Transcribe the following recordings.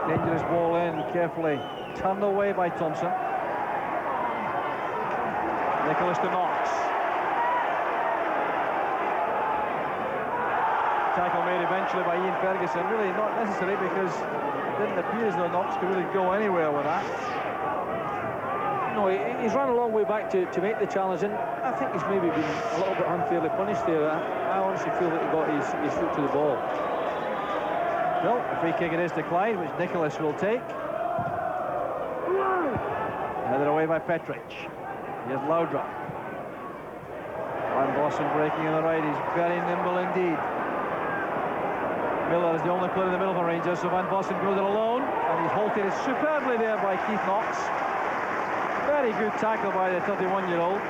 Dangerous ball in, carefully turned away by Thompson. Nicholas to Knox. Tackle made eventually by Ian Ferguson. Really not necessary because it didn't appear as though Knox could really go anywhere with that. No, he's run a long way back to make the challenge, and I think he's maybe been a little bit unfairly punished there. I honestly feel that he got his foot to the ball. Well, the free kick it is to Clyde, which Nicholas will take. Headed away by Petric. Here's Laudrup. Van Bossen breaking on the right. He's very nimble indeed. Miller is the only player in the middle for Rangers, so Van Bossen goes it alone, and he's halted it superbly there by Keith Knox. Very good tackle by the 31-year-old.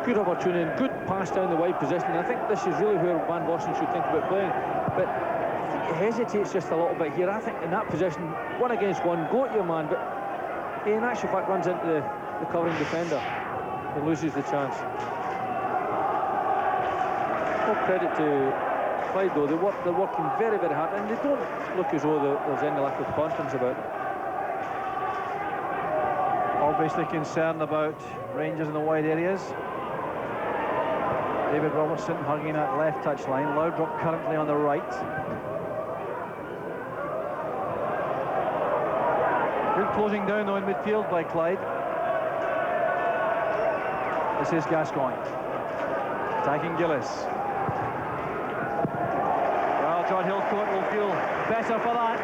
Good opportunity and good pass down the wide position. I think this is really where Van Bossen should think about playing. But I think he hesitates just a little bit here. I think in that position, 1 against 1, go at your man, but he in actual fact runs into the covering defender and loses the chance. All credit to Clyde though. They're working very, very hard, and they don't look as though there's any lack of confidence about it. Obviously concerned about Rangers in the wide areas. David Robertson hugging that left touchline. Laudrup currently on the right. Good closing down though in midfield by Clyde. This is Gascoigne. Attacking Gillis. Well, John Hillcoat will feel better for that.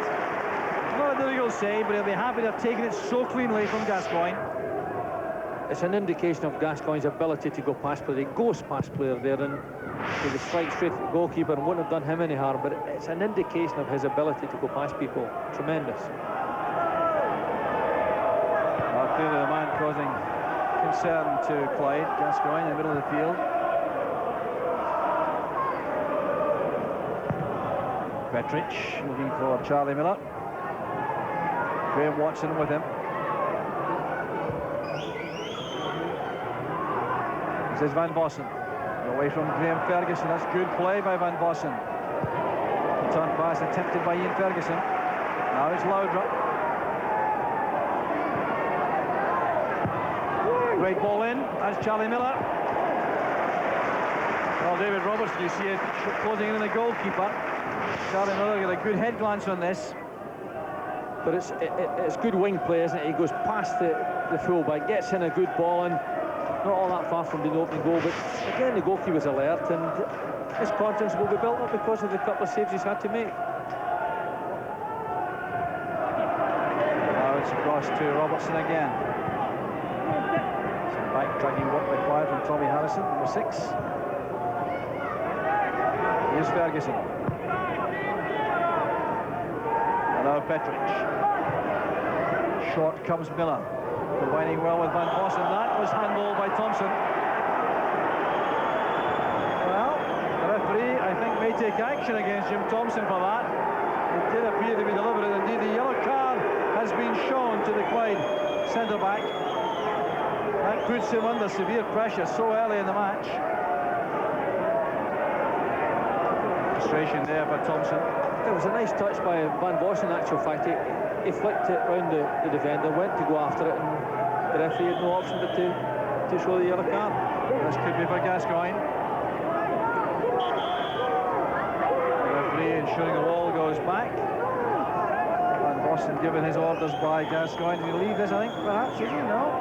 Not a difficult save, but he'll be happy to have taken it so cleanly from Gascoigne. It's an indication of Gascoigne's ability to go past player. He goes past player there, and he would strike straight at the goalkeeper and wouldn't have done him any harm, but it's an indication of his ability to go past people. Tremendous. Well, clearly the man causing concern to Clyde, Gascoigne in the middle of the field. Petric looking for Charlie Miller. Graham Watson with him. This is Van Bossen. Away from Graham Ferguson. That's good play by Van Bossen. Turn pass attempted by Ian Ferguson. Now it's Laudrup. Great ball in. That's Charlie Miller. Well, David Robertson, you see it closing in on the goalkeeper. Charlie Miller got a good head glance on this. But it's good wing play, isn't it? He goes past the fullback, gets in a good ball, and not all that far from being the opening goal. But again, the goalkeeper's alert, and his confidence will be built up because of the couple of saves he's had to make. Now it's across to Robertson again. Some back-tracking work required from Tommy Harrison, number 6. Here's Ferguson. And now Petric. Short comes Miller. Combining well with Van Bossen. That was handballed by Thompson. Well, the referee, I think, may take action against Jim Thompson for that. It did appear to be deliberate. Indeed, the yellow card has been shown to the Clyde centre-back. That puts him under severe pressure so early in the match. Frustration there by Thompson. It was a nice touch by Van Bossen, in actual fact. He flicked it round the defender, went to go after it, and the referee had no option but to show the yellow card. This could be for Gascoigne. The referee ensuring the ball goes back. Van Bossen given his orders by Gascoigne. Did he leave this, I think, perhaps? Is he? No.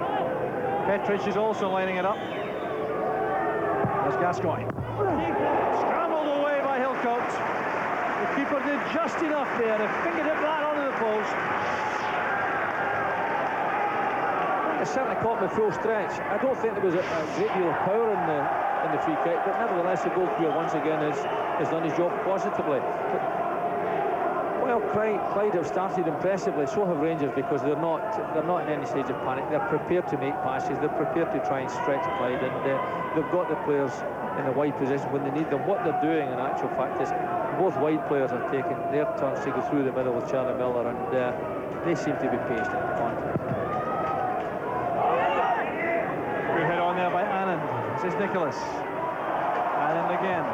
Petric is also lining it up. There's Gascoigne. Scrambled away by Hillcoat. The keeper did just enough there. He fingered it right onto the post. It certainly caught the full stretch. I don't think there was a great deal of power in the free kick, but nevertheless the goalkeeper once again has done his job positively. But, well, Clyde have started impressively, so have Rangers, because they're not in any stage of panic. They're prepared to make passes, they're prepared to try and stretch Clyde, and they've got the players in the wide position when they need them. What they're doing in actual fact is both wide players are taking their turns to go through the middle with Charlie Miller, and they seem to be patient. Good hit on there by Annan. This is Nicholas. Annan again.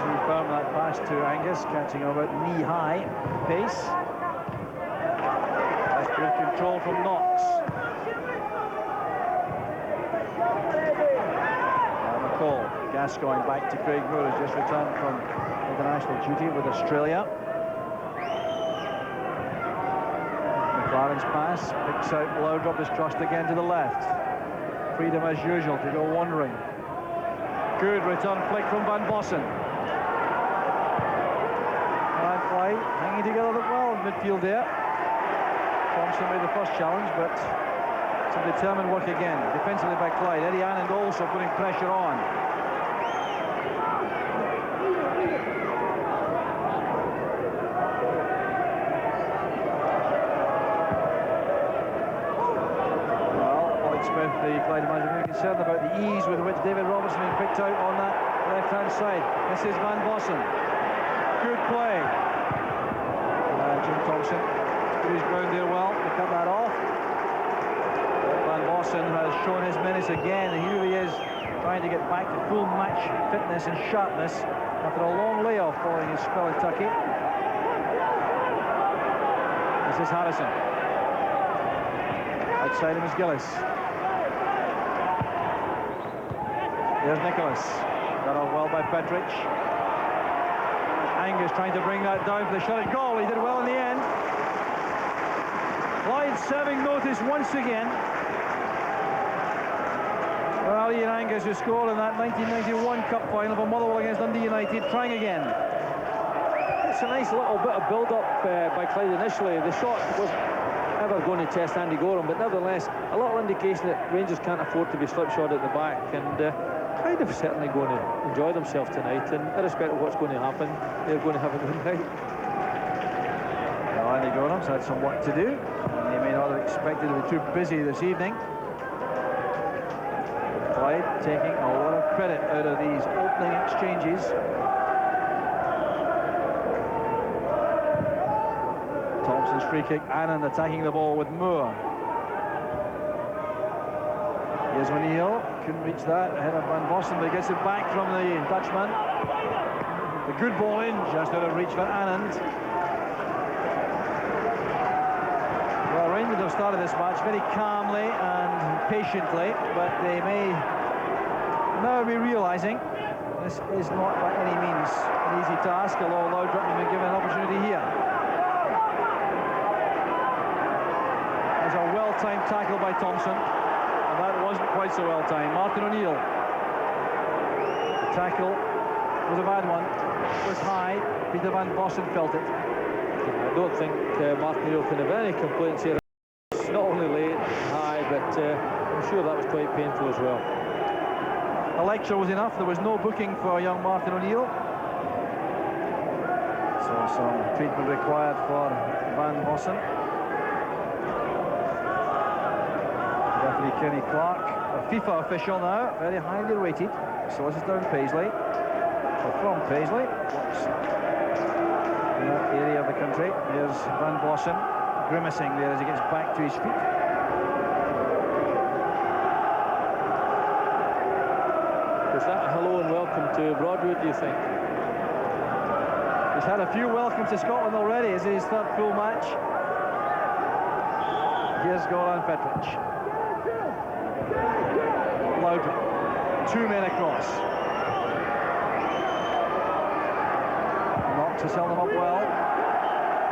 To firm that pass to Angus, catching about knee-high pace. That's good control from Knox. McCall. Gascoigne back to Craig Moore, who's just returned from international duty with Australia. McLaren's pass picks out Laudrup, his trust again to the left. Freedom as usual to go wandering. Good return flick from Van Bossen. And Clyde hanging together well in midfield there. Thompson made the first challenge, but some determined work again. Defensively by Clyde. Eddie Anand also putting pressure on. The Clyde manager very concerned about the ease with which David Robertson being picked out on that left-hand side. This is Van Bossen. Good play. Jim Thompson stood his ground there well to cut that off. Van Bossen has shown his menace again, and he really is trying to get back to full match fitness and sharpness after a long layoff following his spell in Turkey. This is Harrison. Outside him is Gillis. There's Nicholas. Got off well by Petric. Angus trying to bring that down for the shot at goal. He did well in the end. Clyde serving notice once again. Well, Ian Angus, who scored in that 1991 Cup final for Motherwell against Dundee United, trying again. It's a nice little bit of build-up by Clyde initially. The shot wasn't ever going to test Andy Gorham, but nevertheless, a little indication that Rangers can't afford to be slipshod at the back, and Clyde are certainly going to enjoy themselves tonight, and irrespective of what's going to happen, they're going to have a good night. Well, Andy Gorham's had some work to do, and they may not have expected to be too busy this evening. Clyde taking a lot of credit out of these opening exchanges. Thompson's free kick, Anand attacking the ball with Moore. Here's O'Neill, couldn't reach that ahead of Van Bossen, but he gets it back from the Dutchman. The good ball in, just out of reach for Anand. Well, Rangers have started this match very calmly and patiently, but they may now be realising this is not by any means an easy task, although Laudrup has been given an opportunity here. There's a well-timed tackle by Thompson. That wasn't quite so well timed. Martin O'Neill. The tackle was a bad one. It was high. Peter Van Bossen felt it. I don't think Martin O'Neill can have any complaints here. It's not only late, high, but I'm sure that was quite painful as well. A lecture was enough. There was no booking for young Martin O'Neill. So some treatment required for Van Bossen. Referee Kenny Clark, a FIFA official now, very highly rated. Solicitor in Paisley, or from Paisley, works in that area of the country. Here's Van Bossen grimacing there as he gets back to his feet. Is that a hello and welcome to Broadwood, do you think? He's had a few welcomes to Scotland already. Is his third full match. Here's Goran Petric. Laudrup, 2 men across. Knox has held them up well.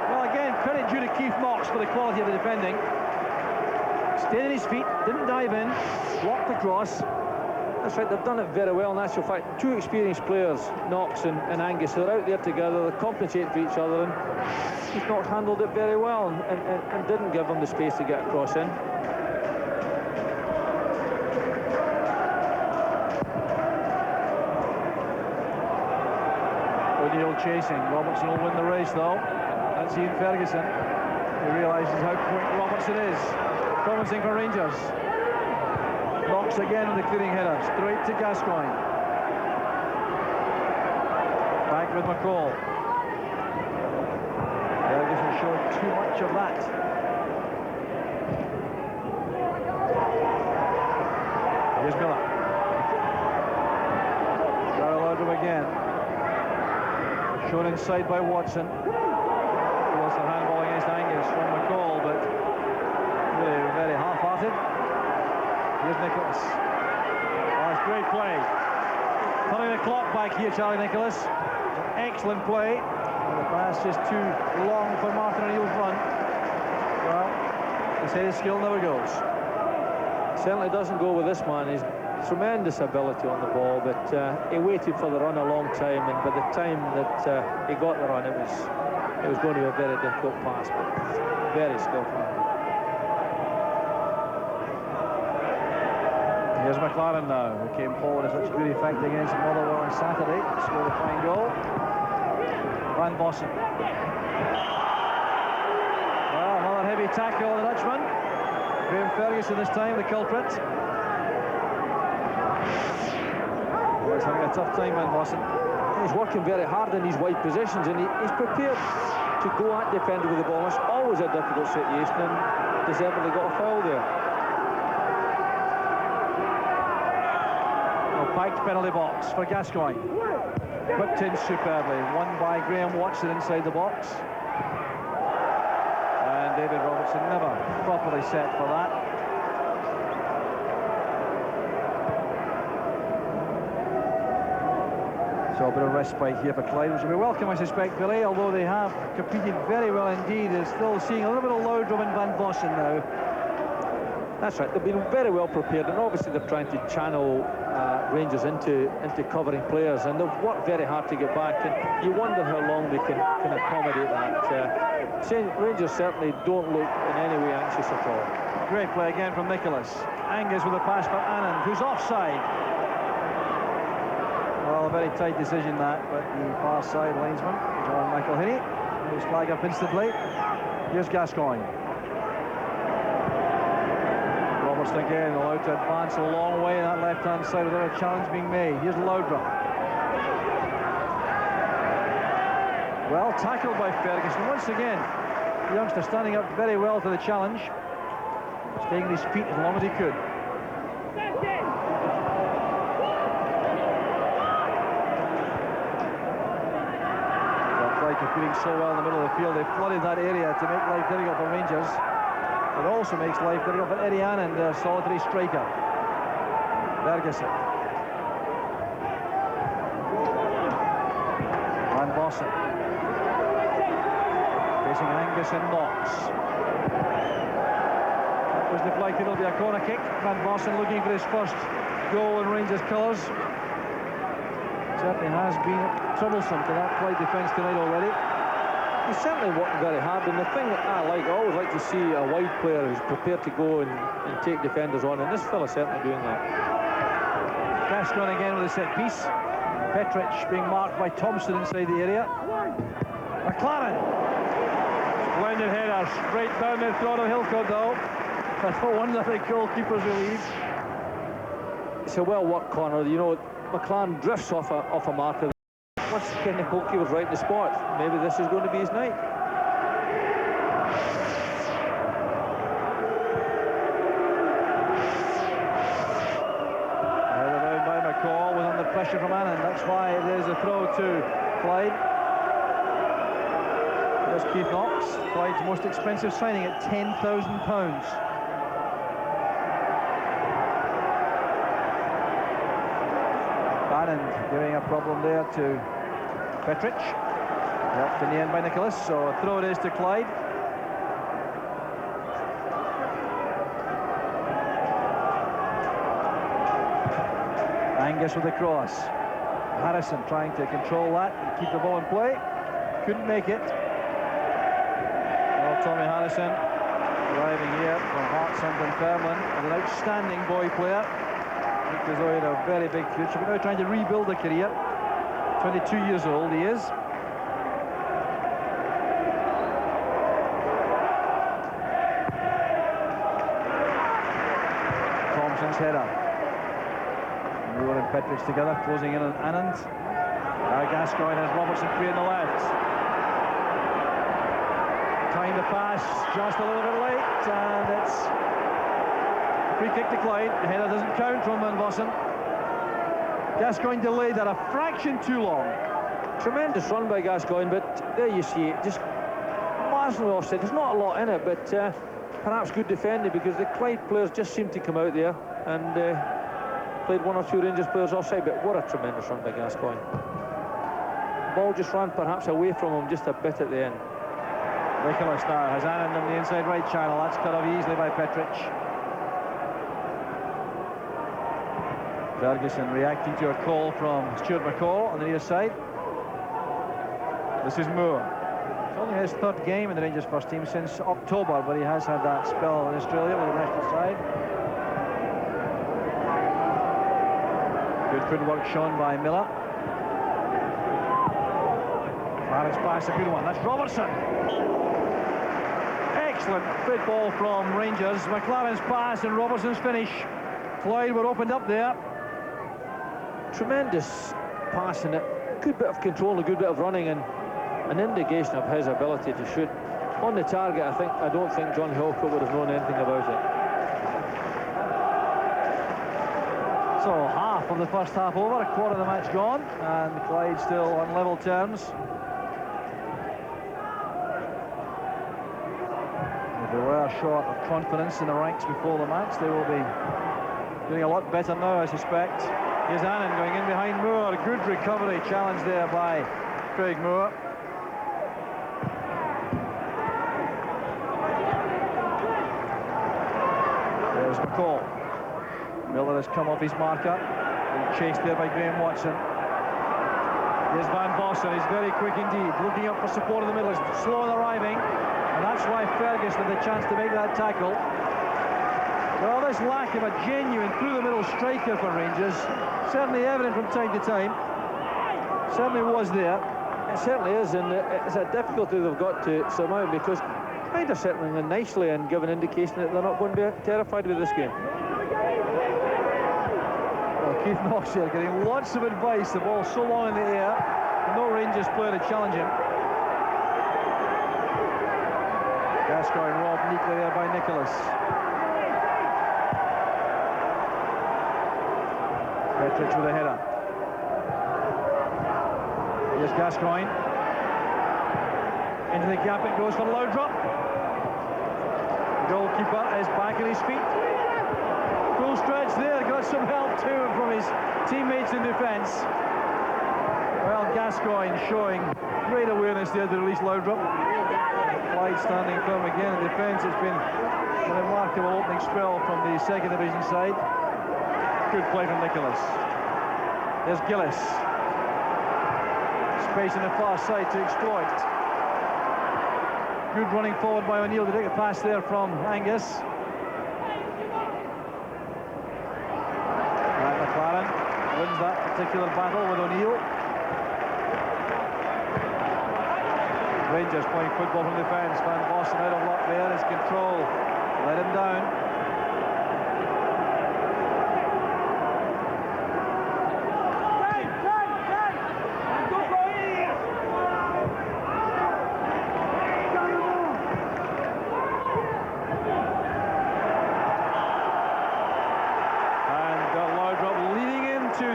Well, again, credit due to Keith Knox for the quality of the defending. Stayed on his feet, didn't dive in, blocked the cross. That's right, they've done it very well in actual fact. Two experienced players, Knox and Angus, they're out there together, they compensate for each other, and Keith Knox handled it very well and didn't give them the space to get across in. O'Neill chasing. Robertson will win the race though. That's Ian Ferguson. He realises how quick Robertson is. Promising for Rangers. Knox again with the clearing header. Straight to Gascoigne. Back with McCall. Ferguson showed too much of that. Here's Miller. Laudrup again. Shown inside by Watson. Was the handball against Angus from McCall, but really very half-hearted. Here's Nicholas. Oh, that's great play. Turning the clock back here, Charlie Nicholas. Excellent play. And the pass just too long for Martin O'Neill's run. Well, they say his skill never goes. Certainly doesn't go with this man. He's tremendous ability on the ball, but he waited for the run a long time, and by the time that he got the run, it was going to be a very difficult pass, but very skillful. Here's McLaren now, who came forward in such good effect against Motherwell on Saturday. Scored a fine goal. Van Bossen. Well, another heavy tackle on the Dutchman. Graham Ferguson this time, the culprit. He's having a tough time, Van Bossen. He's working very hard in these wide positions, and he's prepared to go at defender with the ball. It's always a difficult situation, and deservedly got a foul there. Piked penalty box for Gascoigne. Whipped in superbly. Won by Graham Watson inside the box. And David Robertson never properly set for that. So a bit of respite here for Clyde, which will be welcome, I suspect, Billy, although they have competed very well indeed. They're still seeing a little bit of load from Van Bossen now. That's right, they've been very well prepared, and obviously they're trying to channel Rangers into covering players, and they've worked very hard to get back, and you wonder how long they can accommodate that. Rangers certainly don't look in any way anxious at all. Great play again from Nicholas. Angus with a pass for Anand, who's offside. Well, a very tight decision that, but the far side linesman, John McElhinney, his flag up instantly. Here's Gascoigne. Robertson again allowed to advance a long way in that left-hand side without a challenge being made. Here's Laudrup. Well tackled by Ferguson. Once again, the youngster standing up very well to the challenge. Staying on his feet as long as he could. Clyde competing so well in the middle of the field. They flooded that area to make life difficult for Rangers. It also makes life difficult for Eddie Anand, their solitary striker. Ferguson. Van Bossen. Facing Angus and Knox. That was deflected. It'll be a corner kick. Van Bossen looking for his first goal in Rangers colours. Certainly has been troublesome to that Clyde defence tonight already. He's certainly working very hard, and the thing that I always like to see a wide player who's prepared to go and take defenders on, and this fella's certainly doing that. Gascoigne again with a set piece. Petric being marked by Thompson inside the area. McLaren. Splendid header, straight down the throat of Hillcoat though. That's no wonder the goalkeeper's relieved. It's a well-worked corner. You know, McLaren drifts off a marker. Once again, the goalkeeper's right in the spot. Maybe this is going to be his night. Headed out by McCall, was under pressure from Anand. That's why there's a throw to Clyde. There's Keith Knox, Clyde's most expensive signing at £10,000. Anand giving a problem there to Petric. Helped in the end by Nicholas, so a throw it is to Clyde. Angus with the cross. Harrison trying to control that and keep the ball in play. Couldn't make it. Well, Tommy Harrison arriving here from Hearts and Dunfermline, an outstanding boy player. As though he had a very big future, but now trying to rebuild a career. 22 years old he is. Thompson's header. Moore and Petric together, closing in on Anand. Now Gascoigne has Robertson free on the left. Time to pass, just a little bit late, and it's free kick to Clyde. The header doesn't count from Van Bossen. Gascoigne delayed that a fraction too long. Tremendous run by Gascoigne, but there you see it, just marginally offside. There's not a lot in it, but perhaps good defending, because the Clyde players just seemed to come out there and played one or two Rangers players offside. But what a tremendous run by Gascoigne. Ball just ran perhaps away from him just a bit at the end. Nicholas now has Anand on the inside right channel. That's cut off easily by Petric. Ferguson reacting to a call from Stuart McCall on the near side. This is Moore. It's only his third game in the Rangers first team since October, but he has had that spell in Australia with the national side. Good footwork shown by Miller. Clarence pass, a good one. That's Robertson. Excellent football from Rangers. McLaren's pass and Robertson's finish. Clyde were opened up there. Tremendous passing it. Good bit of control and a good bit of running, and an indication of his ability to shoot. On the target, I don't think John Hillcoat would have known anything about it. So half of the first half over, a quarter of the match gone, and Clyde still on level terms. If they were short of confidence in the ranks before the match, they will be doing a lot better now, I suspect. Here's Annan going in behind Moore. Good recovery, challenge there by Craig Moore. There's McCall. Miller has come off his marker. Chased there by Graham Watson. Here's Van Bossen. He's very quick indeed. Looking up for support in the middle. He's slow in arriving. And that's why Ferguson had the chance to make that tackle. Well, this lack of a genuine through-the-middle striker for Rangers, certainly evident from time to time, certainly was there. It certainly is, and it's a difficulty they've got to surmount, because Clyde are settling in nicely and give an indication that they're not going to be terrified with this game. Well, Keith Knox here getting lots of advice. The ball so long in the air, no Rangers player to challenge him. Gascoigne robbed neatly there by Nicholas. Petric with a header. Here's Gascoigne. Into the gap it goes for Laudrup. The goalkeeper is back on his feet. Full stretch there, got some help too from his teammates in defence. Well, Gascoigne showing great awareness there to release Laudrup. Clyde standing firm again in defence. It's been a remarkable opening spell from the second division side. Good play from Nicholas. There's Gillis. Space on the far side to exploit. Good running forward by O'Neill to take a pass there from Angus. McLaren wins that particular battle with O'Neill. Rangers playing football from defence. Van Bossen out of luck there. His control let him down.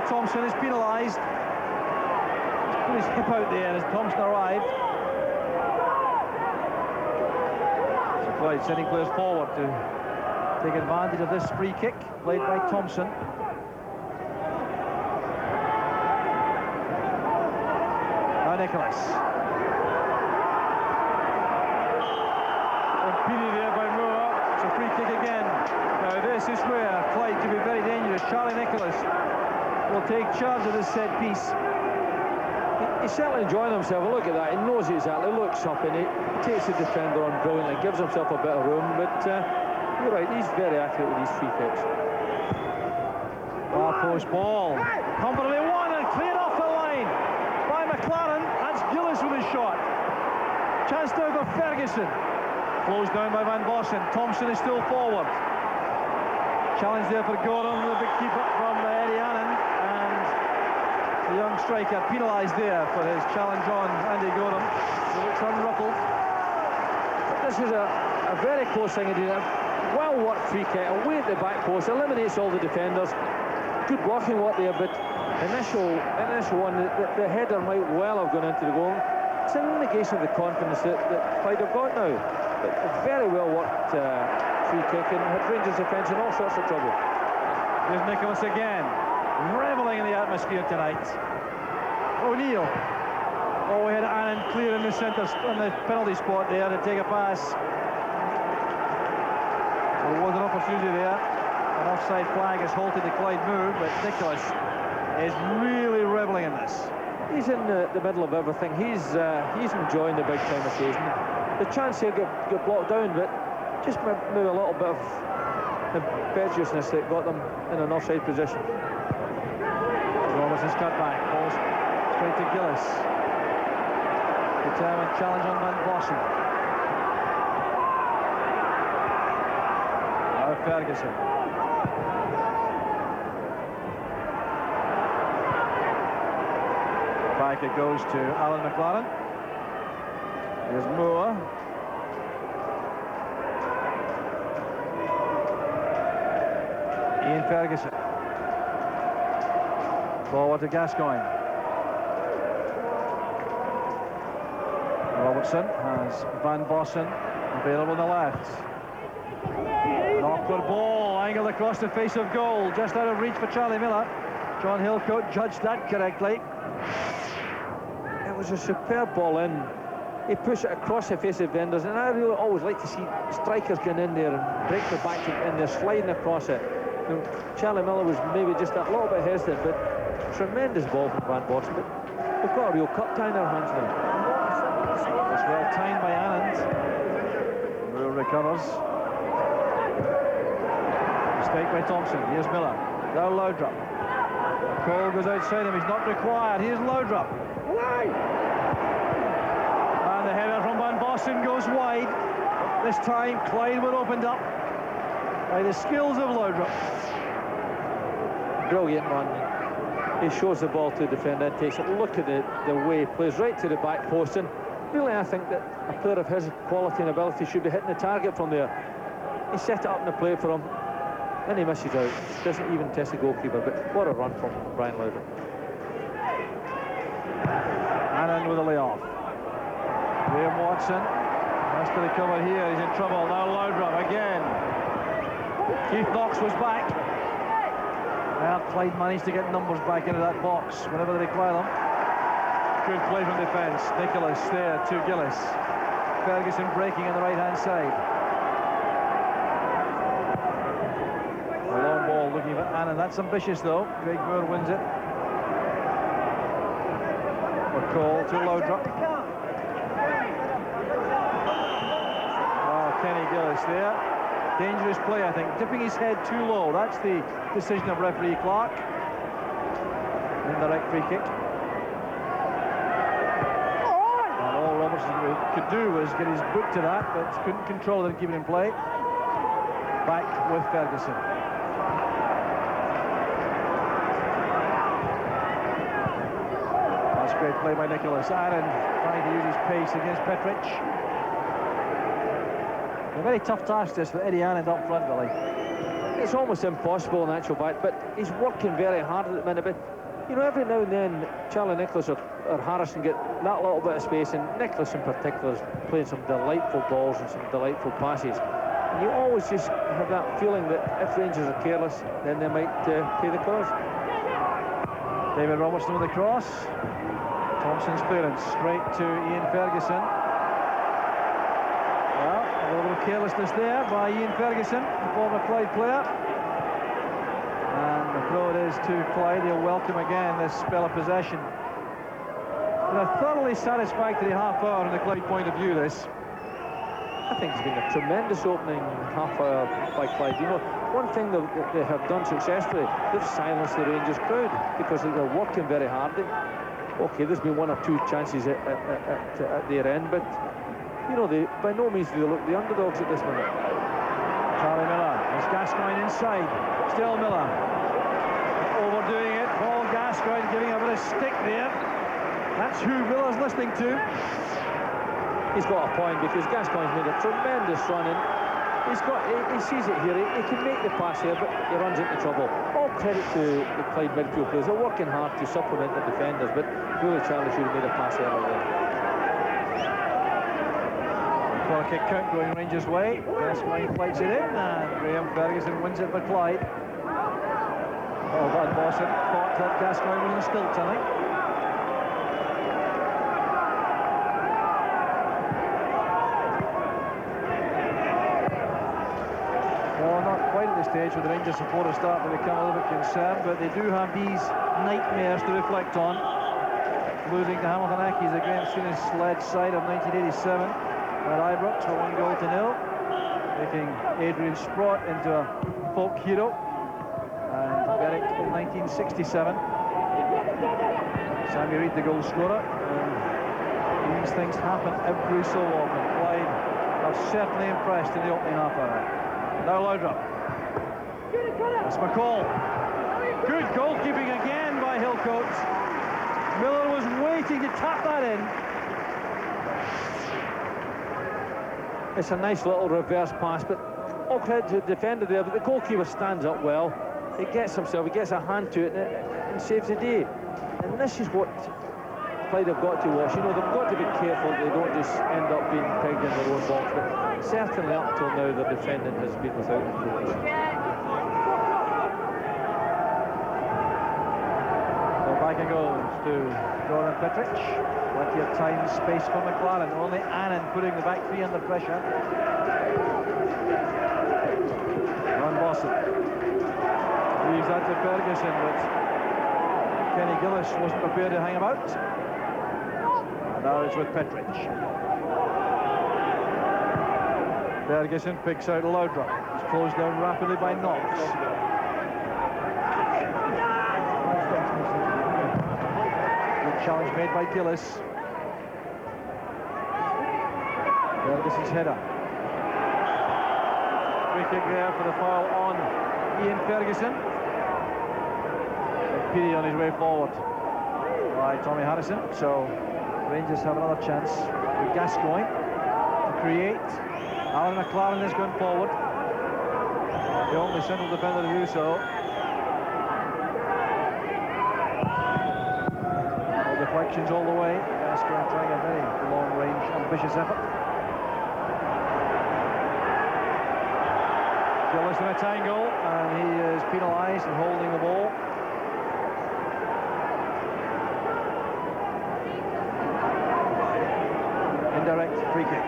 Thompson is penalised. He's put his hip out there as Thompson arrived. So Clyde sending players forward to take advantage of this free kick played by Thompson. Now Nicholas. Impeded there by Moore. It's a free kick again. Now this is where Clyde can be very dangerous. Charlie Nicholas will take charge of this set piece. He's certainly enjoying himself. Look at that. He knows exactly. Looks up and he takes the defender on brilliantly. Gives himself a bit of room. But you're right. He's very accurate with these free kicks. Far post ball. Comfortably won and cleared off the line by McLaren. That's Gillis with his shot. Chance now for Ferguson. Closed down by Van Bossen. Thompson is still forward. Challenge there for Gordon, the big keeper from Eddie Annan. The young striker penalised there for his challenge on Andy Gordon. He looks unruffled. This is a very close thing indeed. A well-worked free kick away at the back post, eliminates all the defenders. Good blocking work there, but initial one, the header might well have gone into the goal. It's an indication of the confidence that Clyde have got now. But a very well worked free kick, and had Rangers defence in all sorts of trouble. Here's Nicholas again, revelling in the atmosphere tonight. O'Neill. Oh, we had Annan clear in the centre, on the penalty spot there to take a pass. There was an opportunity there. An offside flag has halted the Clyde move, but Nicholas is really revelling in this. He's in the middle of everything. He's enjoying the big time occasion. The chance here got blocked down, but just maybe a little bit of impetuousness that got them in an offside position. Robertson's cut back, balls straight to Gillis. Determined challenge on Van Bossen. Now Ferguson. Back it goes to Alan McLaren. Here's Moore. Ian Ferguson. Forward to Gascoigne. Robertson has Van Bossen available on the left. An awkward ball, angled across the face of goal, just out of reach for Charlie Miller. John Hillcoat judged that correctly. It was a superb ball in. He pushed it across the face of defenders, and I really always like to see strikers get in there and break the back in there, sliding across it. You know, Charlie Miller was maybe just a little bit hesitant, but tremendous ball from Van Bossen. But we've got a real cup tie in our hands now. It's well timed by Anand. Moore recovers. Mistake by Thompson. Here's Miller. Now Laudrup. Cole goes outside him. He's not required. Here's Laudrup. And the header from Van Bossen goes wide. This time Clyde were opened up by the skills of Laudrup. Brilliant run. He shows the ball to the defender and takes it. Look at the way he plays right to the back post, and really I think that a player of his quality and ability should be hitting the target from there. He set it up in the play for him, then he misses out. Doesn't even test the goalkeeper, but what a run from Brian Laudrup. Annan with a layoff. Graham Watson has to recover here. He's in trouble. Now Laudrup again. Keith Knox was back. Well, Clyde managed to get numbers back into that box whenever they require them. Good play from defence. Nicholas there to Gillis. Ferguson breaking on the right-hand side. A long ball looking for Annan. That's ambitious, though. Greg Moore wins it. McCall to Laudrup. Oh, Kenny Gillis there. Dangerous play, I think. Dipping his head too low. That's the decision of referee Clark. Indirect free kick. And all Robertson could do was get his boot to that, but couldn't control it and keep it in play. Back with Ferguson. That's great play by Nicholas. Aaron trying to use his pace against Petric. A very tough task this for Eddie Anand up front, Billy. It's almost impossible in actual fact, but he's working very hard at the minute. But you know, every now and then Charlie Nicholas or Harrison get that little bit of space, and Nicholas in particular is playing some delightful balls and some delightful passes. And you always just have that feeling that if Rangers are careless, then they might pay the cost. David Robertson with the cross. Thompson's clearance straight to Ian Ferguson. Well, a little carelessness there by Ian Ferguson, the former Clyde player. And the throw it is to Clyde. He'll welcome again this spell of possession. And a thoroughly satisfactory half hour from the Clyde point of view, this. I think it's been a tremendous opening half hour by Clyde. You know, one thing that they have done successfully, they've silenced the Rangers crowd because they're working very hard. Okay, there's been one or two chances at their end, but you know, by no means do they look the underdogs at this minute. Charlie Miller, there's Gascoigne inside. Still Miller. Overdoing it. Paul Gascoigne giving a bit of stick there. That's who Miller's listening to. He's got a point because Gascoigne's made a tremendous run, and He sees it here. He can make the pass here, but he runs into trouble. All credit to the Clyde midfield players. They're working hard to supplement the defenders, but really Charlie should have made a pass earlier there. Corner kick count going Rangers' way. Gascoigne flights it in, and Graham Ferguson wins it for Clyde. Oh, Van Bossen thought that Gascoigne was in stilts, I think. Well, not quite at the stage where the Rangers supporters start to become a little bit concerned, but they do have these nightmares to reflect on. Losing to Hamilton Accies against Soonest-led side of 1987 at Ibrox for 1-0, making Adrian Sprott into a folk hero, and Berwick in 1967. Sammy Reid, the goal scorer, and these things happen every so often. Clyde are certainly impressed in the opening half hour. Now Laudrup. That's McCall. Good goalkeeping again by Hillcoat. Miller was waiting to tap that in. It's a nice little reverse pass, but all credit to the defender there, but the goalkeeper stands up well. He gets himself, he gets a hand to it, and saves the day. And this is what Clyde have got to watch. You know, they've got to be careful they don't just end up being pegged in their own box, but certainly up till now the defendant has been without approach. So back it goes to Jordan Petrich. Plenty of time, space for McLaren. Only Annan putting the back three under pressure. Van Bossen leaves that to Ferguson, but Kenny Gillis wasn't prepared to hang about. And now it's with Petrich. Ferguson picks out Laudrup. He's closed down rapidly by Knox. Good challenge made by Gillis. Ferguson's header. Free kick there for the foul on Ian Ferguson. And Peary on his way forward by Tommy Harrison. So Rangers have another chance with Gascoigne to create. Alan McLaren is going forward. The only central defender to do so. No deflections all the way. Gascoigne trying a very long-range, ambitious effort. Gillis in a tangle, and he is penalised and holding the ball. Indirect free kick.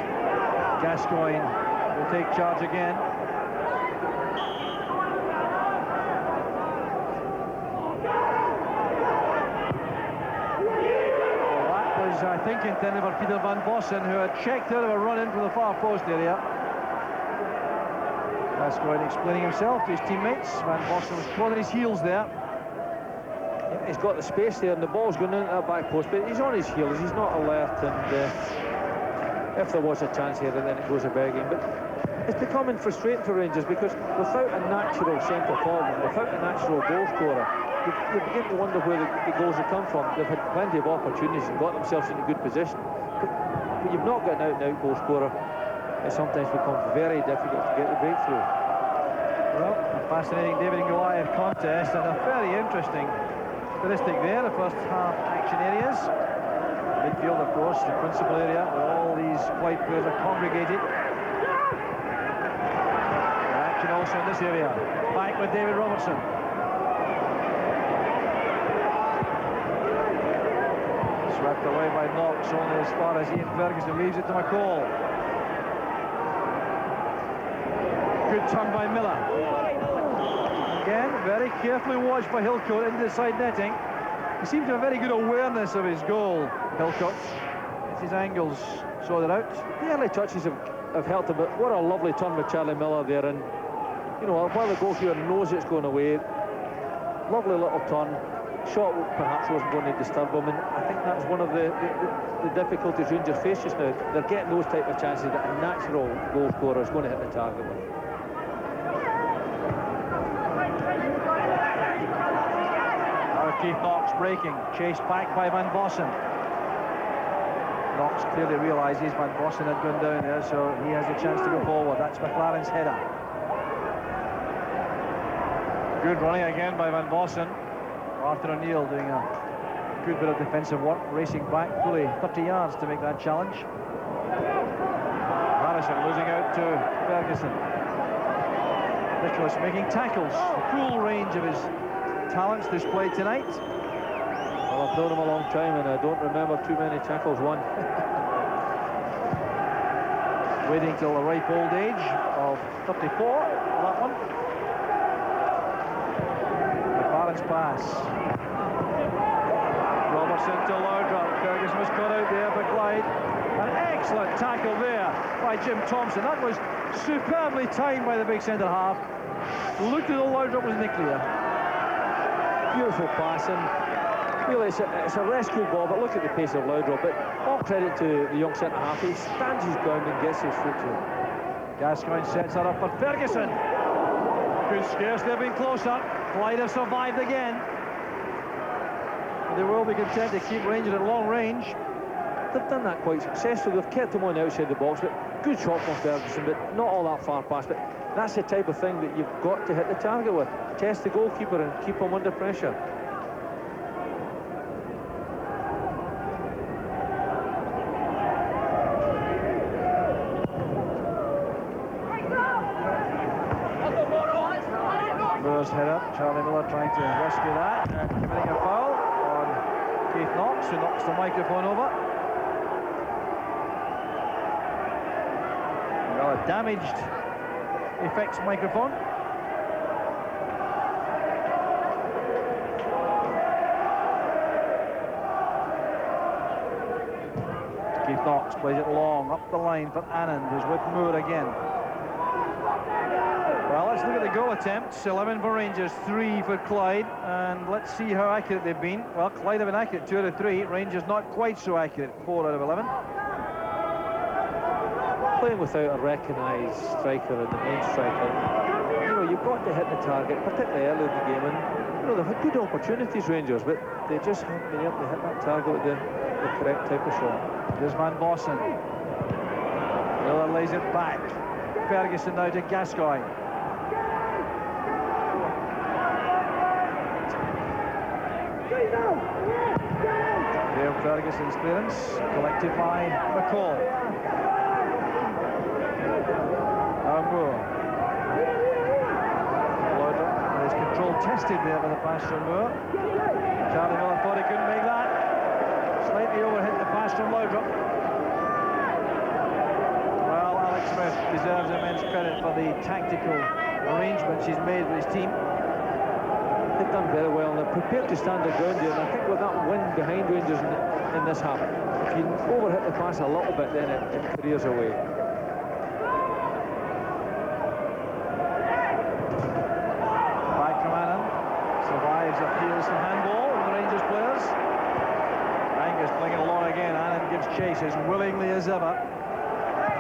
Gascoigne will take charge again. Well, that was, I think, intended for Peter Van Bossen, who had checked out of a run in from the far post area. Gascoigne explaining himself to his teammates. Van Bossen was caught on his heels there. He's got the space there, and the ball's going into that back post, but he's on his heels, he's not alert, and if there was a chance here, then it goes a begging. But it's becoming frustrating for Rangers, because without a natural centre forward, without a natural goal scorer, you begin to wonder where the goals have come from. They've had plenty of opportunities and got themselves in a good position. But you've not got an out-and-out goal scorer. It sometimes becomes very difficult to get the breakthrough. Well, a fascinating David and Goliath contest, and a very interesting statistic there. The first half action areas. Midfield, of course, the principal area where all these Clyde players are congregated. And action also in this area. Back with David Robertson. Swept away by Knox, only as far as Ian Ferguson leaves it to McCall. Good turn by Miller. Again, very carefully watched by Hillcoat into the side netting. He seems to have very good awareness of his goal, Hillcoat. Gets his angles sorted out. The early touches have helped him, but what a lovely turn with Charlie Miller there. And, you know, while the goalkeeper knows it's going away, lovely little turn. Shot perhaps wasn't going to disturb him, and I think that's one of the difficulties Rangers face just now. They're getting those type of chances that a natural goal scorer is going to hit the target with. Keith Knox breaking, chased back by Van Bossen. Knox clearly realises Van Bossen had gone down there, so he has a chance to go forward. That's McLaren's header. Good running again by Van Bossen. Arthur O'Neill doing a good bit of defensive work, racing back fully 30 yards to make that challenge. Harrison losing out to Ferguson. Nicholas making tackles. The full range of his talents displayed tonight. Well, I've known him a long time and I don't remember too many tackles won. Waiting till the ripe old age of 34 for that one. McLaren's pass. Robertson to Laudrup. Ferguson was caught out there by Clyde. An excellent tackle there by Jim Thompson. That was superbly timed by the big centre half. Looked at the Laudrup was in the clear. Beautiful pass, and really it's a rescue ball, but look at the pace of Laudrup. But all credit to the young centre half. He stands his ground and gets his foot to it. Gascoigne sets that up for Ferguson. Could scarcely have been closer. Clyde have survived again. They will be content to keep Rangers at long range. They've done that quite successfully. They've kept him on the outside the box, but good shot from Ferguson, but not all that far past. But that's the type of thing that you've got to hit the target with. Test the goalkeeper and keep him under pressure. Moore's head up. Charlie Miller trying to rescue that. Committing a foul on Keith Knox, who knocks the microphone over. Well, a damaged effects microphone. Keith Knox plays it long, up the line for Anand, who's with Moore again. Well, let's look at the goal attempts. 11 for Rangers, 3 for Clyde, and let's see how accurate they've been. Well, Clyde have been accurate, 2 out of 3. Rangers not quite so accurate, 4 out of 11. Playing without a recognised striker and the main striker, you know, you've got to hit the target, particularly early in the game. And you know, they've had good opportunities, Rangers, but they just haven't been able to hit that target with the correct type of shot. There's Van Bossen. Miller lays it back. Ferguson now to Gascoigne. There, Ferguson's clearance, collected by McCall. Now Moore. Laudrup with his control tested there by the pass from Moore. Charlie Miller thought he couldn't make that. Slightly overhit the pass from Laudrup. Well, Alex Smith deserves immense credit for the tactical arrangements he's made with his team. They've done very well and they're prepared to stand their ground here, and I think with that win behind Rangers in this half, if you overhit the pass a little bit, then it clears away. Back from Annan, survives appeals for handball from the Rangers players. Angus playing it along again. Annan gives chase as willingly as ever.